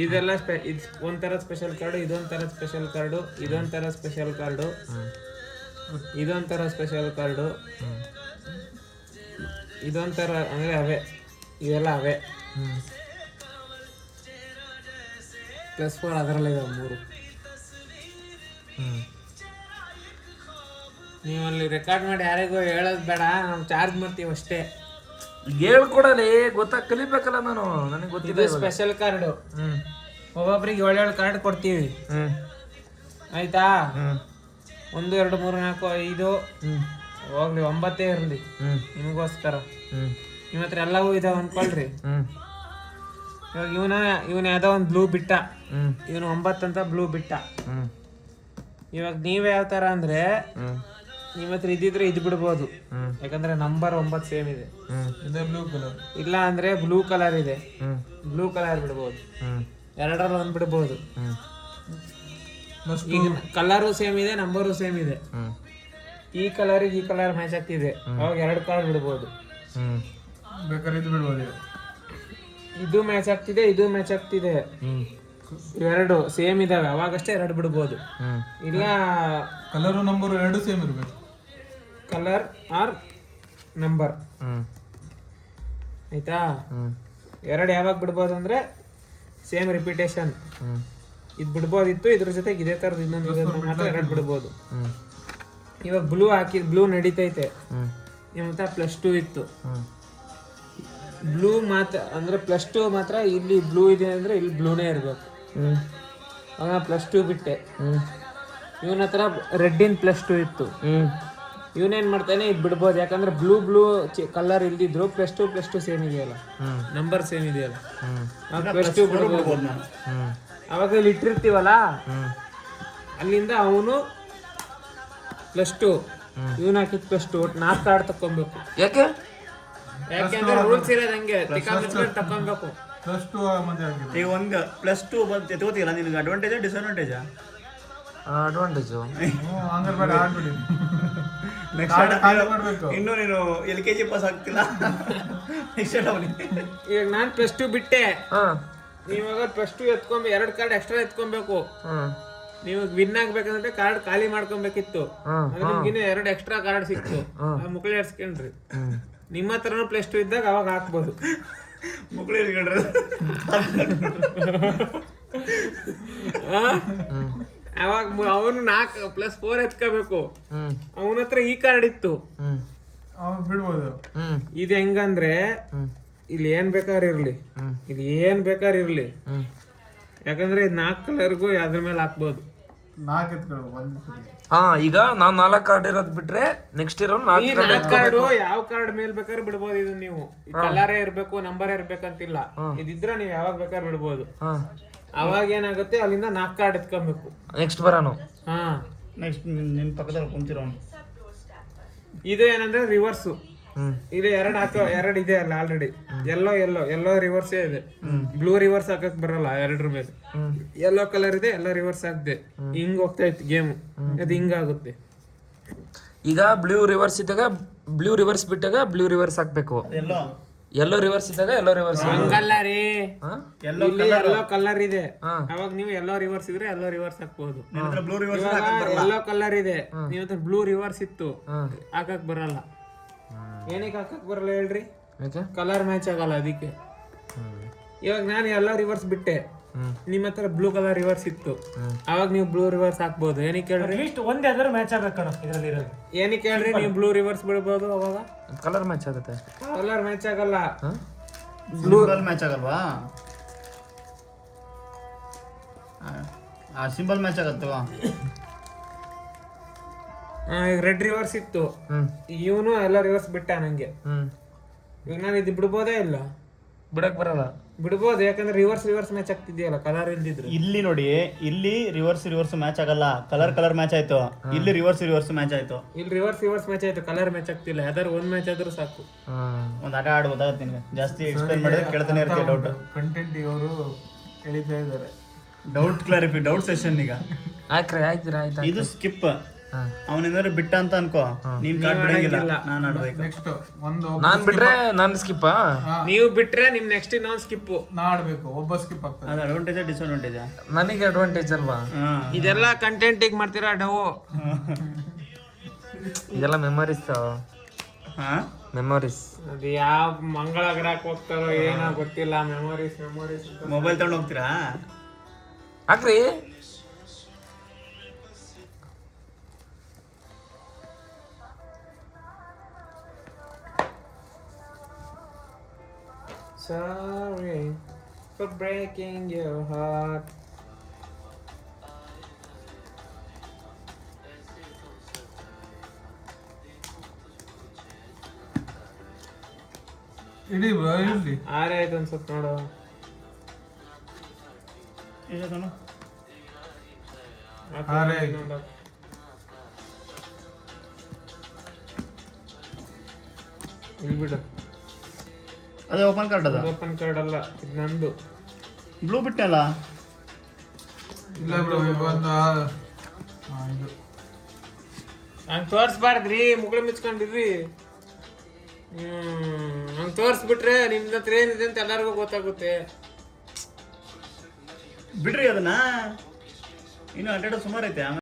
ಇದೆಲ್ಲ ಒಂಥರ special card, ಇದೊಂಥರ ಸ್ಪೆಷಲ್ ಕಾರ್ಡು, ಇದೊಂಥರ ಸ್ಪೆಷಲ್ ಕಾರ್ಡು, ಇದೊಂಥರ ಸ್ಪೆಷಲ್ ಕಾರ್ಡು, ಇದೊಂಥರ ಅಂದರೆ ಅವೇ, ಇವೆಲ್ಲ ಅವೇ. +4 ಅದರಲ್ಲೇ ಇದಾವೆ 3. ನೀವಲ್ಲಿ ರೆಕಾರ್ಡ್ ಮಾಡಿ ಯಾರಿಗೂ ಹೇಳೋದು ಬೇಡ, ನಾವು ಚಾರ್ಜ್ ಮಾಡ್ತೀವಿ ಅಷ್ಟೇ. ಹೇಳ್ಕೊಡಲಿ, ಕಲಿಬೇಕಲ್ಲ ನಾನು, ನನಗೆ ಗೊತ್ತಿದೆ. ಇದು ಸ್ಪೆಷಲ್ ಕಾರ್ಡು. ಒಬ್ಬೊಬ್ರಿಗೆ 7 ಕಾರ್ಡ್ ಕೊಡ್ತೀವಿ. ಆಯ್ತಾ? 1 2 3 4 5 ಹೋಗ್ಲಿ 9 ಇರಲಿ ನಿಮಗೋಸ್ಕರ. ನಿಮ್ಮ ಹತ್ರ ಎಲ್ಲವೂ ಇದಾವೆ ಅನ್ಕೊಳ್ರಿ. ಇವಾಗ ಇವನ ಯಾವ್ದೋ ಒಂದು ಬ್ಲೂ ಬಿಟ್ಟ, ಇವನು 9 ಅಂತ ಬ್ಲೂ ಬಿಟ್ಟ. ಇವಾಗ ನೀವ್ ಯಾವ ತರ ಅಂದ್ರೆ ನಿಮ್ಮ ಹತ್ರ ಇದ್ದಿದ್ರೆ ಇದು ಬಿಡ್ಬೋದು, ಯಾಕಂದ್ರೆ ನಂಬರ್ 9 ಸೇಮ್ ಇದೆ. ಬ್ಲೂ ಕಲರ್ ಇಲ್ಲ ಅಂದ್ರೆ ಬ್ಲೂ ಕಲರ್ ಇದೆ, ಬ್ಲೂ ಕಲರ್ ಬಿಡ್ಬೋದು. 2ರಲ್ಲಿ 1 ಬಿಡ್ಬೋದು. ಈಗ ಕಲರು ಸೇಮ್ ಇದೆ, ನಂಬರು ಸೇಮ್ ಇದೆ. ಈ ಕಲರಿಗೆ ಈ ಕಲರ್ ಮ್ಯಾಚ್ ಆಗ್ತಿದೆ, ಅವಾಗ 2 ಕಾರ್ಡ್ ಬಿಡ್ಬೋದು. ಬೇಕಾದ್ರೆ ಇದು ಬಿಡ್ಬೋದು. ಇದು ಮ್ಯಾಚ್ ಆಗ್ತಿದೆ, ಇದು ಮ್ಯಾಚ್ ಆಗ್ತಿದೆ, 2 ಸೇಮ್ ಇದಾವೆ, ಅವಾಗಷ್ಟೇ 2 ಬಿಡ್ಬೋದು. ಇಲ್ಲ ಕಲರು ನಂಬರು 2 ಸೇಮ್ ಇರ್ಬೇಕು. Colour or number. ಆಯ್ತಾ? 2 ಯಾವಾಗ ಬಿಡ್ಬೋದು ಅಂದ್ರೆ ಸೇಮ್ ರಿಪಿಟೇಷನ್. ಇದು ಬಿಡ್ಬೋದಿತ್ತು, ಇದ್ರ ಜೊತೆಗೆ ಇದೇ ತರದ್ ಇನ್ನೊಂದು ಮಾತ್ರ 2 ಬಿಡ್ಬೋದು. ಇವಾಗ ಬ್ಲೂ ಬ್ಲೂ ನಡೀತೈತೆ, ನಿಮ್ಮ ಹತ್ರ +2 ಇತ್ತು. ಬ್ಲೂ ಮಾತ್ರ ಅಂದ್ರೆ +2 ಮಾತ್ರ ಇಲ್ಲಿ ಬ್ಲೂ ಇದೆ ಅಂದ್ರೆ ಇಲ್ಲಿ ಬ್ಲೂನೇ ಇರ್ಬೇಕು. ಆಗ +2 ಬಿಟ್ಟೆ. ಇವನ ಹತ್ರ ರೆಡ್ಡಿನ +2 ಇತ್ತು. ಇವನೇನ್ ಮಾಡ್ತಾನೆ, ಇದು ಬಿಡ್ಬೋದು, ಯಾಕಂದ್ರೆ ಬ್ಲೂ ಕಲರ್ ಇಲ್ದಿದ್ರು +2 ಸೇಮ್ ಇದೆಯಲ್ಲ, ನಂಬರ್ ಸೇಮ್ ಇದೆಯಲ್ಲ, +2 ಬಿಡ್ಬೋದು. ಅವಾಗ ಇಲ್ಲಿ ಇಟ್ಟಿರ್ತೀವಲ್ಲ, ಅಲ್ಲಿಂದ ಅವನು +2, ಇವನ್ ಹಾಕಿದ್ +2, ಒಟ್ಟು 4 ಕಾರ್ಡ್ ತಕ್ಕೊಬೇಕು. ಯಾಕೆಂದ್ರೆ ರೂಲ್ಸ್ ಇರೋದು ಹಂಗೆ, ತಕ್ಕೊಬೇಕು. +2 ಮತ್ತೆ ಈಗ ಒಂದು +2 ಬಂದು ತಗೋತಿಲ್ಲ, ನಿನಗೆ ಅಡ್ವಾಂಟೇಜಾ ಡಿಸ್ಅಡ್ವಾಂಟೇಜಾ? ಅಡ್ವಾಂಟೇಜು. ಹಂಗಾರೆ ಬೇಡ, ಆಡ್ಬಿಡಿ. ಇನ್ನು ನೀನು LKG ಪಾಸ್ ಆಗ್ತಿಲ್ಲ. ಈಗ ನಾನ್ +2 ಬಿಟ್ಟೆ, ನೀವಾಗ +2 ಎತ್ಕೊಂಬ 2 ಕಾರ್ಡ್ ಎಕ್ಸ್ಟ್ರಾ ಎತ್ಕೊಬೇಕು. ನೀವು ವಿನ್ ಆಗ್ಬೇಕಂದ್ರೆ ಕಾರ್ಡ್ ಖಾಲಿ ಮಾಡ್ಕೊಬೇಕಿತ್ತು, ನಿಮ್ಗಿನ್ನ 2 ಎಕ್ಸ್ಟ್ರಾ ಕಾರ್ಡ್ ಸಿಕ್ತು, ಮುಕ್ಳಿ ಹರ್ಸ್ಕೊಂಡ್ರಿ. ನಿಮ್ಮ ಹತ್ರನೂ +2 ಇದ್ದಾಗ ಅವಾಗ ಹಾಕ್ಬೋದು. ಮುಕ್ಳಿ ಹಿಡ್ಕೊಂಡ್ರೆ ಅವಾಗ ಅವನು 4 +4 ಎತ್ಕೋಬೇಕು. ಅವನ ಹತ್ರ ಈ ಕಾರ್ಡ್ ಇತ್ತು, ಬಿಡ್ಬೋದು. ಇದು ಹೆಂಗಂದ್ರೆ ಇಲ್ಲಿ ಏನ್ ಬೇಕಾದ್ರೆ ಇರ್ಲಿ, ಇಲ್ಲಿ ಏನ್ ಬೇಕಾದ್ರೆ ಇರ್ಲಿ, ಯಾಕಂದ್ರೆ 4 ಕಲರ್ಗೂ ಅದ್ರ ಮೇಲೆ ಹಾಕ್ಬೋದು. 4 ಎತ್ಕೊಳ್ಬೋದು. ಈಗ ನಾವ್ 4 ಕಾರ್ಡ್ ಇರೋದ್ ಬಿಟ್ರೆ ನೆಕ್ಸ್ಟ್ ಇರೋ 4 ಕಾರ್ಡ್ ಯಾವ ಕಾರ್ಡ್ ಮೇಲ್ ಬೇಕಾದ್ರೆ ಬಿಡ್ಬೋದು. ಇದು ನೀವು ಕಲರೇ ಇರ್ಬೇಕು, ನಂಬರ್ ಇರ್ಬೇಕಂತಿಲ್ಲ, ಇದಿದ್ರೆ ನೀವು ಯಾವಾಗ ಬೇಕಾದ್ರೆ ಬಿಡ್ಬೋದು. ಅವಾಗ ಏನಾಗುತ್ತೆ, ಅಲ್ಲಿಂದ 4 ಕಾರ್ಡ್ ಎತ್ಕೊಬೇಕು. ನೆಕ್ಸ್ಟ್ ಬರೋನು. ನೆಕ್ಸ್ಟ್ ನಿನ್ ಪಕ್ಕದಲ್ಲಿ ಕುಂತಿರೋ ಇದು ಏನಂದ್ರೆ ರಿವರ್ಸ್. ಇದು 2 ಇದೆ ಅಲ್ಲ ಆಲ್ರೆಡಿ. ಎಲ್ಲೋ ರಿವರ್ಸೇ ಇದೆ, ಬ್ಲೂ ರಿವರ್ಸ್ ಹಾಕಕ್ ಬರಲ್ಲ 2ರ ಮೇಲೆ. ಯೆಲ್ಲೋ ಕಲರ್ ಇದೆ, ಎಲ್ಲ ರಿವರ್ಸ್ ಆಗದೆ ಹಿಂಗ್ ಹೋಗ್ತಾ ಇತ್ತು ಗೇಮ್, ಅದು ಹಿಂಗಾಗುತ್ತೆ. ಈಗ ಬ್ಲೂ ರಿವರ್ಸ್ ಇದ್ದಾಗ ಬ್ಲೂ ರಿವರ್ಸ್ ಬಿಟ್ಟಾಗ ಬ್ಲೂ ರಿವರ್ಸ್ ಹಾಕ್ಬೇಕು, ಎಲ್ಲೋ ರಿವರ್ಸ್ ಇದ್ದಾಗ ಎಲ್ಲೋ ರಿವರ್ಸ್. ಹಂಗಲ್ಲ ರೀ, ಎಲ್ಲೋ ಕಲರ್ ಇದೆ, ಅವಾಗ ನೀವು ಎಲ್ಲೋ ರಿವರ್ಸ್ ಇದ್ರೆ ಎಲ್ಲೋ ರಿವರ್ಸ್ ಹಾಕ್ಬಹುದು. ಎಲ್ಲೋ ಕಲರ್ ಇದೆ, ನೀವು ಬ್ಲೂ ರಿವರ್ಸ್ ಇತ್ತು, ಹಾಕಕ್ ಬರಲ್ಲ. ಏನಕ್ಕೆ ಹಾಕಕ್ ಬರಲ್ಲ ಹೇಳ್ರಿ? ಕಲರ್ ಮ್ಯಾಚ್ ಆಗಲ್ಲ ಅದಕ್ಕೆ. ಇವಾಗ ನಾನು ಎಲ್ಲೋ ರಿವರ್ಸ್ ಬಿಟ್ಟೆ, ನಿಮ್ಮ ಹತ್ರ ಬ್ಲೂ ಕಲರ್ ರಿವರ್ಸ್ ಇತ್ತು, ಅವಾಗ ನೀವು ಬ್ಲೂ ರಿವರ್ಸ್ ಹಾಕ್ಬಹುದು. ಏನಕ್ಕೆ ಹೇಳ್ರಿ? ಒಂದ್ ಯಾವ್ದಾದ್ರು ಮ್ಯಾಚ್ ಆಗಬೇಕಣ ಇದ್ರಲ್ಲಿ ಇರೋದು. ಏನಕ್ಕೆ ಹೇಳ್ರಿ? ನೀವು ಬ್ಲೂ ರಿವರ್ಸ್ ಬಿಡ್ಬೋದು, ಅವಾಗ ಕಲರ್ ಮ್ಯಾಚ್ ಆಗುತ್ತೆ. ಕಲರ್ ಮ್ಯಾಚ್ ಆಗಲ್ಲ, ಬ್ಲೂ ಮ್ಯಾಚ್ ಆಗಲ್ವಾ? ಸಿಂಬಲ್ ಮ್ಯಾಚ್ ಆಗತ್ತವ. ಈಗ ರೆಡ್ ರಿವರ್ಸ್ ಇತ್ತು, ಇವನು ಎಲ್ಲ ರಿವರ್ಸ್ ಬಿಟ್ಟ ನಂಗೆ. ಈಗ ನಾನು ಇದು ಬಿಡ್ಬೋದೇ ಇಲ್ಲ? ಬಿಡಕ್ ಬರಲ್ಲ. ಬಿಡ್ಬೋದು, ಯಾಕಂದ್ರೆ ರಿವರ್ಸ್ ಮ್ಯಾಚ್ ಆಗ್ತಿದ್ಯಲ್ಲ ಕಲರ್ ಇಲ್ದಿದ್ರು. ಇಲ್ಲಿ ನೋಡಿ, ಇಲ್ಲಿ ರಿವರ್ಸ್ ಮ್ಯಾಚ್ ಆಗಲ್ಲ, ಕಲರ್ ಮ್ಯಾಚ್ ಆಯ್ತು. ಇಲ್ಲಿ ರಿವರ್ಸ್ ಮ್ಯಾಚ್ ಆಯ್ತು. ಇಲ್ಲಿ ರಿವರ್ಸ್ ಮ್ಯಾಚ್ ಆಯ್ತು, ಕಲರ್ ಮ್ಯಾಚ್ ಆಗ್ತಿಲ್ಲ. ಯಾವ್ದಾರು ಒಂದ್ ಮ್ಯಾಚ್ ಆದ್ರೂ ಸಾಕು. ಒಂದ್ ಆಟ ಆಡ್ಬೋದಾಗತ್ತೆ ನಿನ್ಗೆ. ಜಾಸ್ತಿ ಎಕ್ಸ್ಪ್ಲೈನ್ ಮಾಡಿದ್ರೆ ಕೇಳ್ತಾನೆ ಇರ್ತೀಯ. ಡೌಟ್ ಕಂಟೆಂಟ್ ಇವರು ಎಳಿತಾ ಇದ್ದಾರೆ. ಡೌಟ್ ಸೆಷನ್ ಈಗ ಆಯ್ತು. ಇದು ಸ್ಕಿಪ್. ಅವನೇನಾದ್ರು ಬಿಟ್ಟ ಅಂತ ಅನ್ಕೋ ನೀನ್ ಕಾರ್ಡ್ ಬಿಡಂಗಿಲ್ಲ ಆಡಂಗಿಲ್ಲ. ನಾನು ಆಡ್ಬೇಕು. ನೆಕ್ಸ್ಟ್ ಒಂದು ನಾನ್ ಬಿಟ್ರೆ ನಾನು ಸ್ಕಿಪ್ಪ. ನೀವು ಬಿಟ್ರೆ ನಿಮ್ ನೆಕ್ಸ್ಟ್ ಇನ್ನೊಂದು ಸ್ಕಿಪ್ಪು. ನಾ ಆಡ್ಬೇಕು, ಒಬ್ಬ ಸ್ಕಿಪ್ ಆಗ್ತದೆ. ಅದು ಅಡ್ವಾಂಟೇಜ್ ಡಿಸ್ಅಡ್ವಾಂಟೇಜ್. ನನಗೆ ಅಡ್ವಾಂಟೇಜ್ ಅಲ್ವಾ? ಇದೆಲ್ಲ ಕಂಟೆಂಟಿಗೆ ಮಾಡ್ತೀರಾ ಡವು. ಇದೆಲ್ಲ ಮೆಮೊರೀಸ್. ಮೆಮೊರೀಸ್ ಅದು ಯಾವ ಮಂಗಳ ಗ್ರಹಕ್ಕೆ ಹೋಗ್ತಾರೋ ಏನೋ ಗೊತ್ತಿಲ್ಲ. ಮೆಮೊರೀಸ್ ಮೆಮೊರೀಸ್ ಮೊಬೈಲ್ ತಗೊಂಡು ಹೋಗ್ತೀರಾ? ಹಾಕ್ರಿ. Sorry for breaking your heart. ಇಡೀ ಬ್ರೋ ಇರ್ಲಿ. ಆರಾಯ್ತು ಅನ್ಸುತ್ತೆ ನೋಡು. ಎಷ್ಟೊತ್ತನು? ಆರಾಯ್ತು. ಇಲ್ಲಿ ಬಿಡು. ಅದೇ ಓಪನ್ ಕಾರ್ಡ್ ಅದ. ಓಪನ್ ಕಾರ್ಡ್ ಅಲ್ಲ, ಇದು ನಂದು. ಬ್ಲೂ ಬಿಟ್ಟಲ್ಲ. ಇಲ್ಲ ಬ್ರೋ ಒಂದು ಇದು ಹಂಗೆ ತೋರಿಸ್ಬಾರ್ದ್ರಿ, ಮುಗುಳು ಮುಚ್ಕೊಂಡಿರ್ರಿ. ಹಂಗೆ ತೋರಿಸ್ಬಿಟ್ರೆ ನಿಮ್ದು ಹತ್ರ ಏನಿದೆ ಅಂತ ಎಲ್ಲರಿಗೂ ಗೊತ್ತಾಗುತ್ತೆ. ಬಿಡ್ರಿ ಅದನ್ನ. ಇನ್ನು 100 ಸುಮಾರು ಐತೆ.